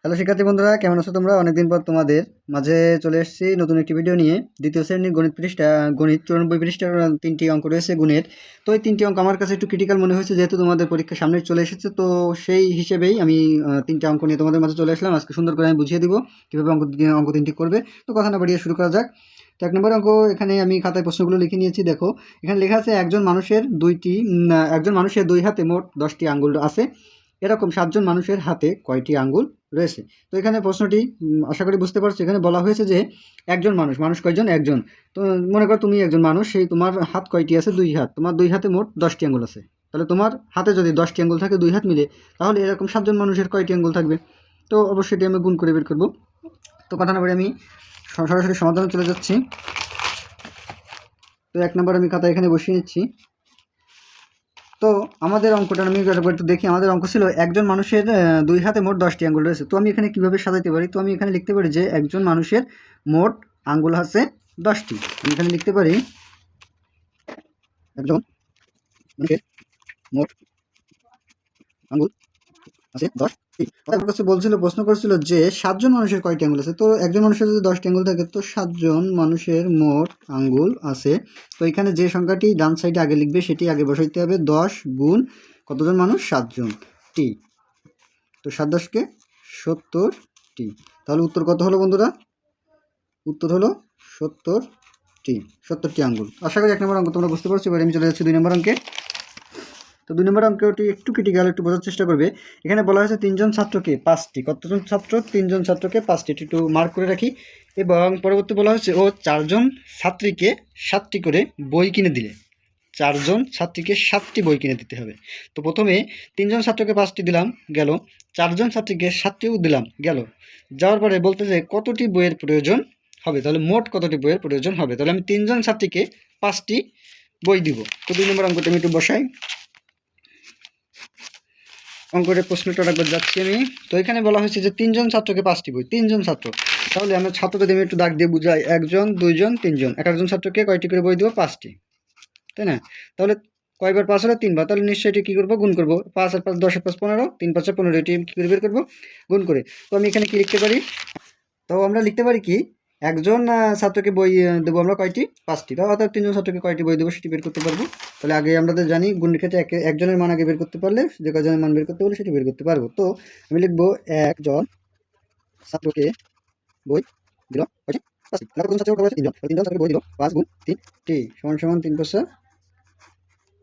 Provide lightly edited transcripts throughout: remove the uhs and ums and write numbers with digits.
Hello শিক্ষার্থী বন্ধুরা, কেমন আছো তোমরা? অনেকদিন পর তোমাদের মাঝে চলে এসেছি নতুন একটি ভিডিও নিয়ে। দ্বিতীয় শ্রেণীর গণিত পৃষ্ঠা, গণিত 94 পৃষ্ঠার 3টি অঙ্ক রয়েছে গুণের। তো এই 3টি অঙ্ক আমার কাছে একটু ক্রিটিক্যাল মনে হয়েছে, যেহেতু তোমাদের পরীক্ষা সামনে চলে এসেছে। তো সেই হিসেবেই আমি 3টা অঙ্ক নিয়ে তোমাদের মাঝে চলে আসলাম। আজকে সুন্দর করে আমি বুঝিয়ে দিব কীভাবে অঙ্ক 3টি করবে। তো কথা না বাড়িয়ে শুরু করা যাক। তো 1 নম্বর অঙ্ক, এখানে আমি খাতায় প্রশ্নগুলো লিখে নিয়েছি। দেখো, এখানে লেখা আছে একজন মানুষের দুই হাতে মোট 10টি আঙ্গুল আছে। এরকম 7 জন মানুষের হাতে কয়টি আঙ্গুল রয়েছে? তো এখানে প্রশ্নটি আশা করি বুঝতে পারছো। এখানে বলা হয়েছে যে একজন মানুষ কয়জন? একজন। তো মনে করো তুমি একজন মানুষ, সেই তোমার হাত কয়টি আছে? 2 হাত। তোমার 2 হাতে মোট 10টি আঙ্গুল আছে। তাহলে তোমার হাতে যদি 10টি আঙ্গুল থাকে 2 হাত মিলে, তাহলে এরকম 7 জন মানুষের কয়টি আঙ্গুল থাকবে? তো অবশ্যই এটি আমি গুণ করে বের করব। তো কথা না বলে আমি সরাসরি সমাধানে চলে যাচ্ছি। তো 1 নম্বর আমি খাতা এখানে বসিয়ে নিচ্ছি। তো আমাদের অঙ্কটা আমি একটু দেখি। আমাদের অঙ্ক ছিল একজন মানুষের 2 হাতে মোট 10টি আঙ্গুল রয়েছে। তো আমি এখানে কিভাবে সাজাতে পারি? তো আমি এখানে লিখতে পারি যে একজন মানুষের মোট আঙ্গুল আছে 10টি। আমি এখানে লিখতে পারি একজন মানুষের মোট আঙ্গুল আছে 10টি। আমার কাছে প্রশ্ন করছিল যে 7 জন মানুষের কয়টি আঙ্গুল আছে। তো একজন মানুষের যদি 10টি আঙ্গুল থাকে, তো 7 জন মানুষের মোট আঙ্গুল আছে। তো এখানে যে সংখ্যাটি ডান সাইডে আগে লিখবে সেটি আগে বসাইতে হবে। 10 গুণ কতজন মানুষ? 7 জন টি। তো 7 10 70টি। তাহলে উত্তর কত হলো বন্ধুরা? উত্তর হলো 70টি আঙ্গুল। আশা করি 1 নম্বর অঙ্ক তোমরা বুঝতে পারছো। এবার আমি চলে যাচ্ছি 2 নম্বর অঙ্কে। তো 2 নম্বর অঙ্কটি একটু ক্রিটিক্যাল, একটু বোঝার চেষ্টা করবে। এখানে বলা হয়েছে 3 জন ছাত্রকে 5টি, কতজন ছাত্র? 3 জন ছাত্রকে 5টি, একটু মার্ক করে রাখি। এবং পরবর্তী বলা হয়েছে ও 4 জন ছাত্রীকে 7টি করে বই কিনে দিলে। 4 জন ছাত্রীকে 7টি বই কিনে দিতে হবে। তো প্রথমে 3 জন ছাত্রকে 5টি দিলাম, গেল। 4 জন ছাত্রীকে 7টিও দিলাম, গেল। যাওয়ার পরে বলতে যে কতটি বইয়ের প্রয়োজন হবে, তাহলে মোট কতটি বইয়ের প্রয়োজন হবে। তাহলে আমি 3 জন ছাত্রীকে 5টি বই দিব। তো 2 নম্বর অঙ্কটা আমি একটু বসাই। অঙ্কের প্রশ্নটা একবার যাচ্ছি আমি। তো এখানে বলা হয়েছে যে 3 জন ছাত্রকে 5টি বই, 3 জন ছাত্র। তাহলে আমরা ছাত্র যদি আমি একটু দাগ দিয়ে বুঝাই, 1 জন 2 জন 3 জন, এক একজন ছাত্রকে কয়টি করে বই দেবো? 5টি, তাই না? তাহলে কয়বার 5 হলো? 3 বার। তাহলে নিশ্চয়ই এটি কী করবো? গুণ করবো। 5 আর 5 10 আর 5 15, 3 5 15, এটি কী করে বের করবো? গুণ করে। তো আমি এখানে কি লিখতে পারি? তো আমরা লিখতে পারি কি, একজন ছাত্রকে বই দেবো আমরা কয়টি? 5টি। তাহলে অর্থাৎ 3 জন ছাত্রকে কয়টি বই দেবো সেটি বের করতে পারবো। তাহলে আগে আমাদের জানি গুণের ক্ষেত্রে একজনের মান আগে বের করতে পারলে যে কয়জনের মান বের করতে পারলে সেটি বের করতে পারবো। তো আমি লিখবো একজন ছাত্রকে বই দিল কয়টি? 5টি। তাহলে কতজন ছাত্র? 3 জন। 3 জন ছাত্রকে বই দিল 5 গুণ 3টি সমান 3 5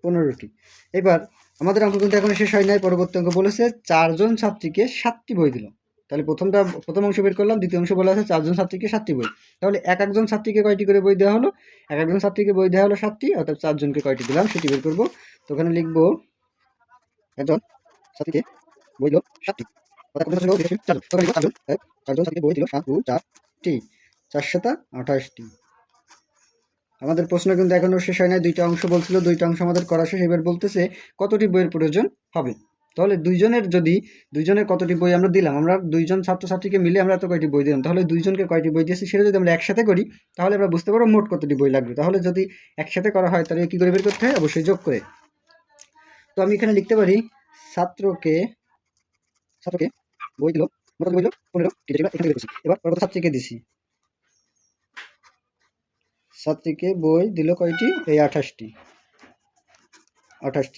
15টি। এবার আমাদের অঙ্ক কিন্তু এখনো শেষ হয় নাই। পরবর্তী অঙ্ক বলেছে 4 জন ছাত্রীকে 7টি বই দিল। তাহলে প্রথম অংশ বের করলাম, দ্বিতীয় অংশ বলা আছে 4 জন ছাত্রীকে 7টি বই। তাহলে এক একজন ছাত্রীকে কয়টি করে বই দেওয়া হলো? এক একজন ছাত্রীকে বই দেওয়া হলো 7টি, অর্থাৎ 4 জনকে কয়টি দিলাম সেটি বের করব। তো ওখানে লিখব একজন ছাত্রীকে বই দিল 7টি, অর্থাৎ কতজন ছাত্রী? 4 জন। তখন লিখব 4 জন, 4 জন ছাত্রীকে বই দিল 7 গুণ 4টি, 428টি। আমাদের প্রশ্ন কিন্তু এখনো শেষ হয় নাই। 2টা অংশ বলছিল, 2টা অংশ আমাদের করা শেষ। এবার বলতেছে কতটি বইয়ের প্রয়োজন হবে। তাহলে দুইজনের কতটি বই আমরা দিলাম, আমরা 2 জন ছাত্রছাত্রীকে মিলে আমরা এত কয়টি বই দিলাম, তাহলে 2 জনকে কয়টি বই দিয়েছি সেটা যদি আমরা একসাথে করি তাহলে আমরা বুঝতে পারবো মোট কতটি বই লাগবে। তাহলে যদি একসাথে করা হয় তাহলে কী করে বের করতে হয়? অবশ্যই যোগ করে। তো আমি এখানে লিখতে পারি ছাত্রকে বই দিল, মোট বই দিল 15টি, এখানে লিখেছি। এবার ছাত্রীকে দিছি, ছাত্রীকে বই দিল কয়টি? এই 28টি।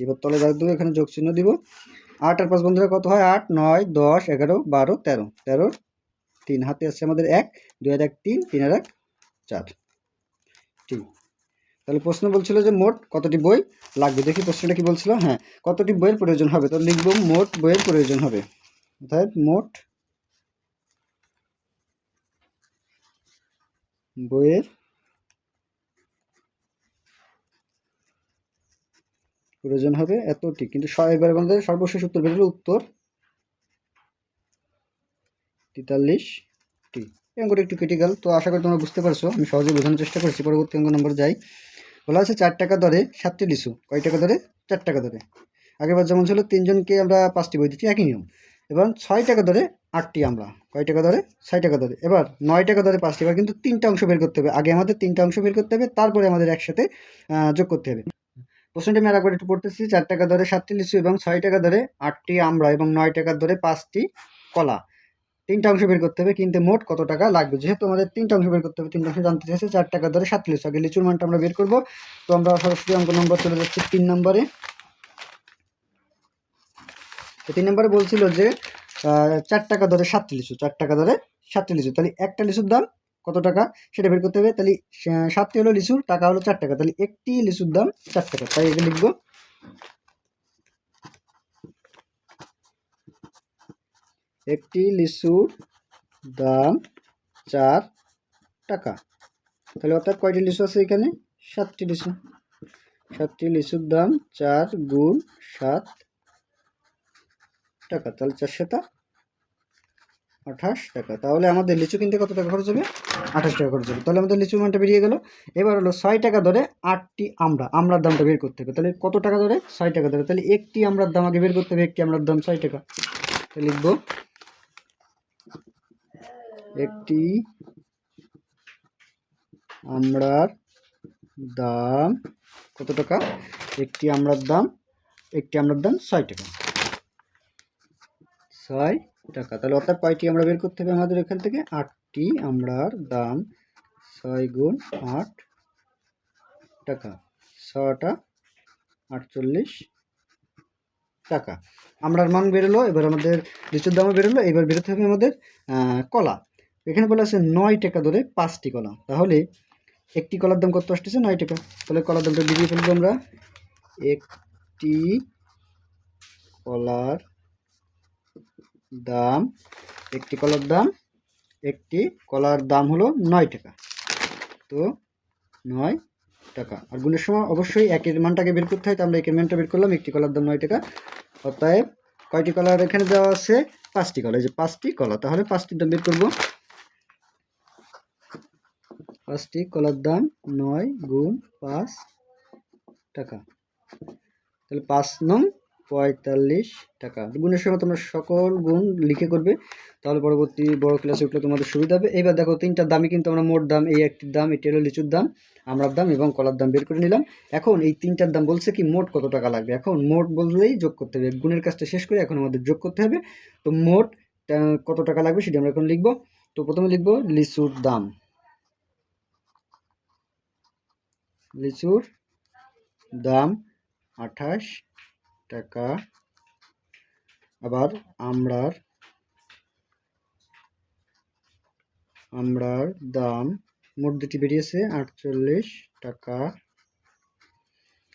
এবার তলে দাগ দেবো, এখানে যোগ চিহ্ন দিব। 8 আর 5 বন্ধুরা কত হয়? 8 9 10 11 12 13, 13 3 হাতে আছে আমাদের 1, 2 আর 1 3, 3 আর 1 4। ঠিক। তাহলে প্রশ্ন বলছিল যে মোট কতটি বই লাগবে। দেখি প্রশ্নটা কি বলছিল। হ্যাঁ, কতটি বইয়ের প্রয়োজন হবে। তো লিখব মোট বইয়ের প্রয়োজন হবে, অর্থাৎ মোট বইয়ের প্রয়োজন হবে এতটি। কিন্তু এবার আমাদের সর্বশেষ উত্তর বের হলো উত্তর 43টি। এই অঙ্কটা একটু ক্রিটিক্যাল, তো আশা করি তোমরা বুঝতে পারছো। আমি সহজে বোঝানোর চেষ্টা করছি। পরবর্তী অঙ্ক নম্বর যাই। বলা আছে 4 টাকা দরে 7টি লিচু। কয় টাকা দরে? 4 টাকা দরে। আগেরবার যেমন ছিল 3 জনকে আমরা 5টি বই দিচ্ছি, একই নিয়ম। এবার 6 টাকা দরে 8টি আমরা। কয় টাকা দরে? 6 টাকা দরে। এবার 9 টাকা দরে 5টি। এবার কিন্তু 3টা অংশ বের করতে হবে। আগে আমাদের 3টা অংশ বের করতে হবে, তারপরে আমাদের একসাথে যোগ করতে হবে। প্রশ্নটি আমি আরেকবার একটু পড়তেছি। 4 টাকা দরে 7টি লিচু এবং 6 টাকা দরে 8টি আমরা এবং 9 টাকা দরে 5টি কলা। তিনটা অংশ বের করতে হবে, কিন্তু মোট কত টাকা লাগবে। যেহেতু আমাদের তিনটা অংশ বের করতে হবে, তিনটা অংশ জানতে চাইছে 4 টাকা ধরে 7 লিচু। আগে লিচুর মানটা আমরা বের করব। তো আমরা সরাসরি অঙ্ক নম্বর চলে যাচ্ছি 3 নম্বরে। তো 3 নম্বরে বলছিল যে 4 টাকা ধরে 7 লিচু, 4 টাকা ধরে 7 লিচু। তাহলে একটা লিচুর দাম কত টাকা সেটা বের করতে হবে। তাহলে 7টি হলো লিচু, টাকা হলো 4 টাকা, তাহলে একটি লিচুর দাম 4 টাকা। তাই এখানে লিখবো একটি লিচুর দাম 4 টাকা। তাহলে অর্থাৎ কয়টি লিচু আছে এখানে? 7টি লিচু। 7টি লিচুর দাম 4 গুণ 7 টাকা, তাহলে 428 টাকা। তাহলে আমাদের লিচু কিনতে কত টাকা খরচ হবে? 28 টাকা খরচ হবে। তাহলে আমাদের লিচুর মানটা বেরিয়ে গেল। এবার হলো 6 টাকা ধরে 8টি আমড়ার দামটা বের করতে হবে। তাহলে কত টাকা ধরে? 6 টাকা ধরে। তাহলে একটি আমড়ার দাম আগে বের করতে হবে। একটি আমড়ার দাম 6 টাকা। তাহলে লিখবো একটি আমড়ার দাম কত টাকা? একটি আমড়ার দাম 6 টাকা। 6 টাকা। তাহলে অর্থাৎ কয়টি আমরা বের করতে হবে আমাদের এখান থেকে? 8টি আমড়ার দাম 6 গুণ 8 টাকা, 6টা 48 টাকা। আমড়ার মান বেরোলো। এবার আমাদের লিচুর দামও বেরোলো। এবার বেরোতে হবে আমাদের কলা। এখানে বলা আছে 9 টাকা ধরে 5টি কলা। তাহলে একটি কলার দাম কত আসতেছে? 9 টাকা। তাহলে কলার দামটা বেরিয়ে ফেলবো আমরা। একটি কলার দাম একটি কলার দাম হলো 9 টাকা। তো 9 টাকা। আর গুণের সময় অবশ্যই একের মানটাকে বের করতে হয়। তো আমরা একের মানটা বের করলাম। একটি কলার দাম 9 টাকা। অতএব কয়টি কলার এখানে দেওয়া আছে? 5টি কলা। এই যে 5টি কলা, তাহলে 5টির দাম বের করব। 5টি কলার দাম 9 গুণ 5 টাকা। তাহলে 5 নং 45 টাকা। গুণের সময় তোমরা সকল গুণ লিখে করবে, তাহলে পরবর্তী বড় ক্লাসে উঠলে তোমাদের সুবিধা হবে। এইবার দেখো তিনটার দামই কিন্তু আমরা মোট দাম, এই একটির দাম, এটি হলো লিচুর দাম, আমড়ার দাম এবং কলার দাম বের করে নিলাম। এখন এই তিনটার দাম বলছে কি মোট কত টাকা লাগবে। এখন মোট বললেই যোগ করতে হবে। গুণের কাজটা শেষ করে এখন আমাদের যোগ করতে হবে। তো মোট কত টাকা লাগবে সেটা আমরা এখন লিখবো। তো প্রথমে লিখবো লিচুর দাম। লিচুর দাম 28 টাকা। আবার আমড়ার দাম মোট দুটি বেরিয়েছে 48 টাকা।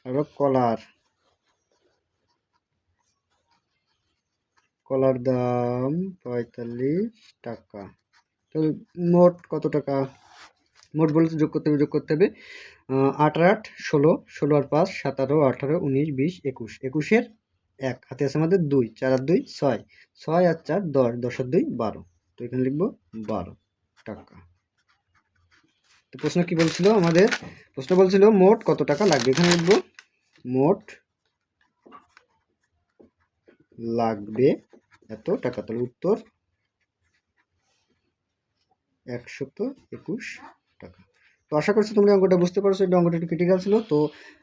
আবার কলার দাম 45 টাকা। তো মোট কত টাকা? মোট বলতে যোগ করতে হবে 8 আর 8 16, 16 আর 5 17, 18, 19, 20, 21, 21-এর 1 হাতে আছে আমাদের 2, 4 আর 2 6, 6 আর 4 10, 10 আর 2 12। তো এখানে লিখবো 12 টাকা। তো প্রশ্ন কি বলছিল আমাদের? প্রশ্ন বলছিল মোট কত টাকা লাগবে। এখানে লিখবো মোট লাগবে এত টাকা। তাহলে উত্তর 121 টাকা। তো আশা করছি তোমরা অঙ্কটা বুঝতে পারছো। এটা অঙ্কটা একটু ক্রিটিক্যাল ছিল। তো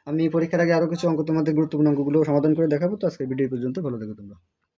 আমি পরীক্ষার আগে আরও কিছু অঙ্ক তোমাদের গুরুত্বপূর্ণ অঙ্কগুলো সমাধান করে দেখাবো। তো আজকের ভিডিও পর্যন্ত, ভালো থেকো তোমরা।